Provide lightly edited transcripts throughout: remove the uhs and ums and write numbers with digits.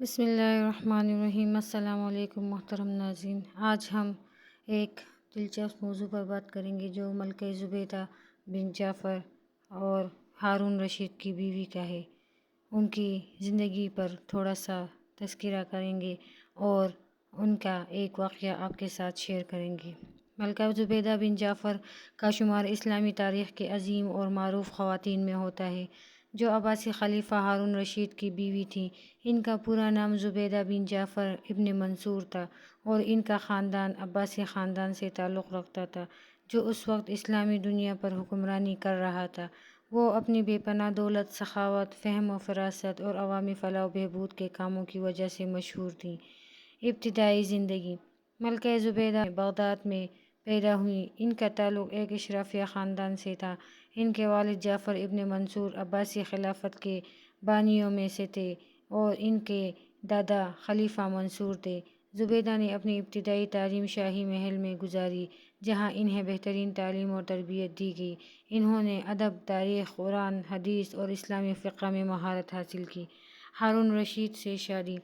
بسم اللہ الرحمن الرحیم۔ السلام علیکم محترم ناظرین، آج ہم ایک دلچسپ موضوع پر بات کریں گے جو ملکہ زبیدہ بن جعفر اور ہارون رشید کی بیوی کا ہے۔ ان کی زندگی پر تھوڑا سا تذکرہ کریں گے اور ان کا ایک واقعہ آپ کے ساتھ شیئر کریں گے۔ ملکہ زبیدہ بن جعفر کا شمار اسلامی تاریخ کے عظیم اور معروف خواتین میں ہوتا ہے، جو عباسی خلیفہ ہارون رشید کی بیوی تھیں۔ ان کا پورا نام زبیدہ بن جعفر ابن منصور تھا اور ان کا خاندان عباسی خاندان سے تعلق رکھتا تھا، جو اس وقت اسلامی دنیا پر حکمرانی کر رہا تھا۔ وہ اپنی بے پناہ دولت، سخاوت، فہم و فراست اور عوامی فلاح و بہبود کے کاموں کی وجہ سے مشہور تھیں۔ ابتدائی زندگی: ملکہ زبیدہ بغداد میں پیدا ہوئیں۔ ان کا تعلق ایک اشرافیہ خاندان سے تھا۔ ان کے والد جعفر ابن منصور عباسی خلافت کے بانیوں میں سے تھے اور ان کے دادا خلیفہ منصور تھے۔ زبیدہ نے اپنی ابتدائی تعلیم شاہی محل میں گزاری، جہاں انہیں بہترین تعلیم اور تربیت دی گئی۔ انہوں نے ادب، تاریخ، قرآن، حدیث اور اسلامی فقہ میں مہارت حاصل کی۔ ہارون رشید سے شادی: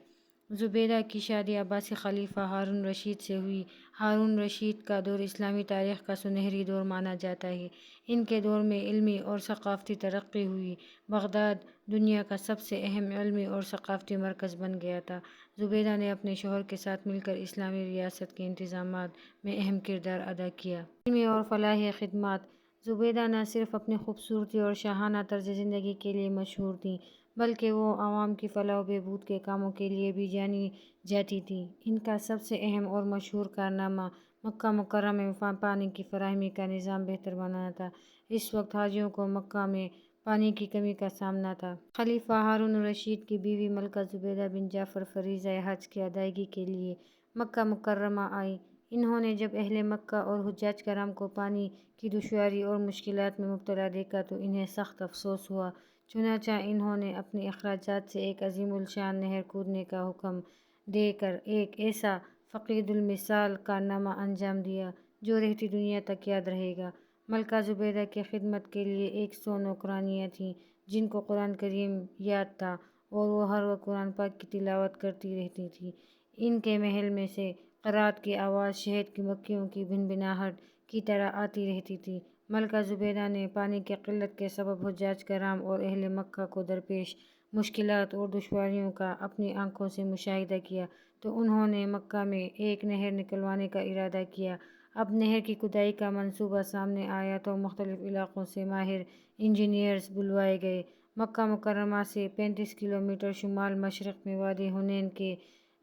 زبیدہ کی شادی عباسی خلیفہ ہارون رشید سے ہوئی۔ ہارون رشید کا دور اسلامی تاریخ کا سنہری دور مانا جاتا ہے۔ ان کے دور میں علمی اور ثقافتی ترقی ہوئی۔ بغداد دنیا کا سب سے اہم علمی اور ثقافتی مرکز بن گیا تھا۔ زبیدہ نے اپنے شوہر کے ساتھ مل کر اسلامی ریاست کے انتظامات میں اہم کردار ادا کیا۔ علمی اور فلاحی خدمات: زبیدہ نہ صرف اپنی خوبصورتی اور شاہانہ طرز زندگی کے لیے مشہور تھیں، بلکہ وہ عوام کی فلاح و بہبود کے کاموں کے لیے بھی جانی جاتی تھیں۔ ان کا سب سے اہم اور مشہور کارنامہ مکہ مکرمہ میں پانی کی فراہمی کا نظام بہتر بنانا تھا۔ اس وقت حاجیوں کو مکہ میں پانی کی کمی کا سامنا تھا۔ خلیفہ ہارون رشید کی بیوی ملکہ زبیدہ بن جعفر فریضہ حج کی ادائیگی کے لیے مکہ مکرمہ آئیں۔ انہوں نے جب اہل مکہ اور حجاج کرام کو پانی کی دشواری اور مشکلات میں مبتلا دیکھا تو انہیں سخت افسوس ہوا۔ چنانچہ انہوں نے اپنے اخراجات سے ایک عظیم الشان نہر کھودنے کا حکم دے کر ایک ایسا فقید المثال کارنامہ انجام دیا جو رہتی دنیا تک یاد رہے گا۔ ملکہ زبیدہ کی خدمت کے لیے 100 نوکرانیاں تھیں، جن کو قرآن کریم یاد تھا اور وہ ہر وقت قرآن پاک کی تلاوت کرتی رہتی تھیں۔ ان کے محل میں سے قرأت کی آواز شہد کی مکھیوں کی بھنبھناہٹ کی طرح آتی رہتی تھی۔ ملکہ زبیدہ نے پانی کی قلت کے سبب حجاج کرام اور اہل مکہ کو درپیش مشکلات اور دشواریوں کا اپنی آنکھوں سے مشاہدہ کیا تو انہوں نے مکہ میں ایک نہر نکلوانے کا ارادہ کیا۔ اب نہر کی کھدائی کا منصوبہ سامنے آیا تو مختلف علاقوں سے ماہر انجینئرز بلوائے گئے۔ مکہ مکرمہ سے 35 کلومیٹر شمال مشرق میں وادی حنین کے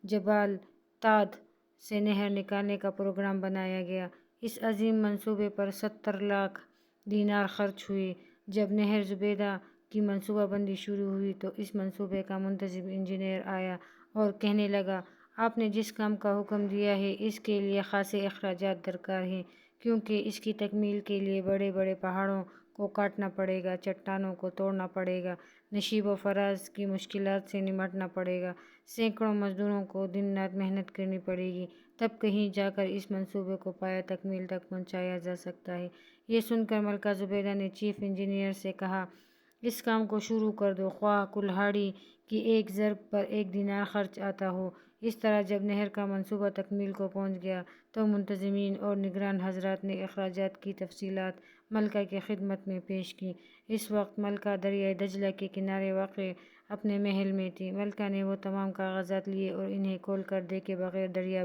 جبال طاد سے نہر نکالنے کا پروگرام بنایا گیا۔ اس عظیم منصوبے پر 70 لاکھ دینار خرچ ہوئے۔ جب نہر زبیدہ کی منصوبہ بندی شروع ہوئی تو اس منصوبے کا منتظم انجینئر آیا اور کہنے لگا، آپ نے جس کام کا حکم دیا ہے اس کے لیے خاصے اخراجات درکار ہیں، کیونکہ اس کی تکمیل کے لیے بڑے بڑے پہاڑوں کو کاٹنا پڑے گا، چٹانوں کو توڑنا پڑے گا، نشیب و فراز کی مشکلات سے نمٹنا پڑے گا، سینکڑوں مزدوروں کو دن رات محنت کرنی پڑے گی، تب کہیں جا کر اس منصوبے کو پایہ تکمیل تک پہنچایا جا سکتا ہے۔ یہ سن کر ملکہ زبیدہ نے چیف انجینئر سے کہا، اس کام کو شروع کر دو، خواہ کلہاڑی کی ایک ضرب پر 1 دینار خرچ آتا ہو۔ اس طرح جب نہر کا منصوبہ تکمیل کو پہنچ گیا تو منتظمین اور نگران حضرات نے اخراجات کی تفصیلات ملکہ کی خدمت میں پیش کی۔ اس وقت ملکہ دریائے دجلہ کے کنارے واقع اپنے محل میں تھی۔ ملکہ نے وہ تمام کاغذات لیے اور انہیں کھول کر دیکھے بغیر دریا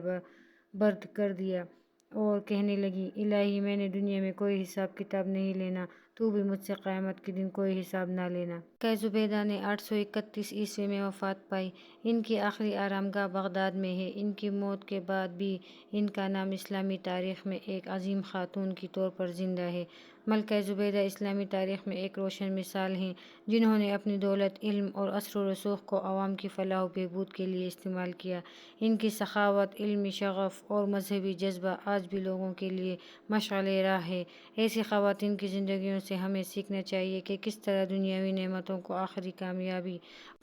برد کر دیا اور کہنے لگی، الہی، میں نے دنیا میں کوئی حساب کتاب نہیں لینا، تو بھی مجھ سے قیامت کے دن کوئی حساب نہ لینا۔ ملکہ زبیدہ نے 831 عیسوی میں وفات پائی۔ ان کی آخری آرامگاہ بغداد میں ہے۔ ان کی موت کے بعد بھی ان کا نام اسلامی تاریخ میں ایک عظیم خاتون کے طور پر زندہ ہے۔ ملکہ زبیدہ اسلامی تاریخ میں ایک روشن مثال ہیں، جنہوں نے اپنی دولت، علم اور اثر و رسوخ کو عوام کی فلاح و بہبود کے لیے استعمال کیا۔ ان کی سخاوت، علمی شغف اور مذہبی جذبہ آج بھی لوگوں کے لیے مشعل راہ ہے۔ ایسی خواتین کی زندگیوں سے ہمیں سیکھنا چاہیے کہ کس طرح دنیاوی نعمتوں کو آخری کامیابی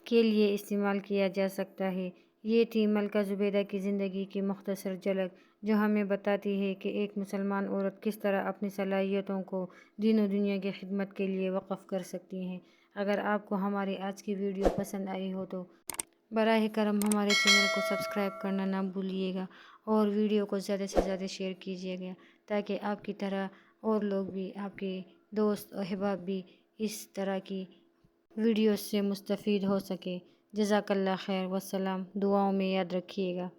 کے لیے استعمال کیا جا سکتا ہے۔ یہ تھی ملکہ زبیدہ کی زندگی کی مختصر جھلک، جو ہمیں بتاتی ہے کہ ایک مسلمان عورت کس طرح اپنی صلاحیتوں کو دین و دنیا کی خدمت کے لیے وقف کر سکتی ہے۔ اگر آپ کو ہماری آج کی ویڈیو پسند آئی ہو تو براہ کرم ہمارے چینل کو سبسکرائب کرنا نہ بھولیے گا اور ویڈیو کو زیادہ سے زیادہ شیئر کیجیے گا تاکہ آپ کی طرح اور لوگ بھی، آپ کے دوست و احباب بھی اس طرح کی ویڈیوز سے مستفید ہو سکے۔ جزاک اللہ خیر، والسلام، دعاؤں میں یاد رکھیے گا۔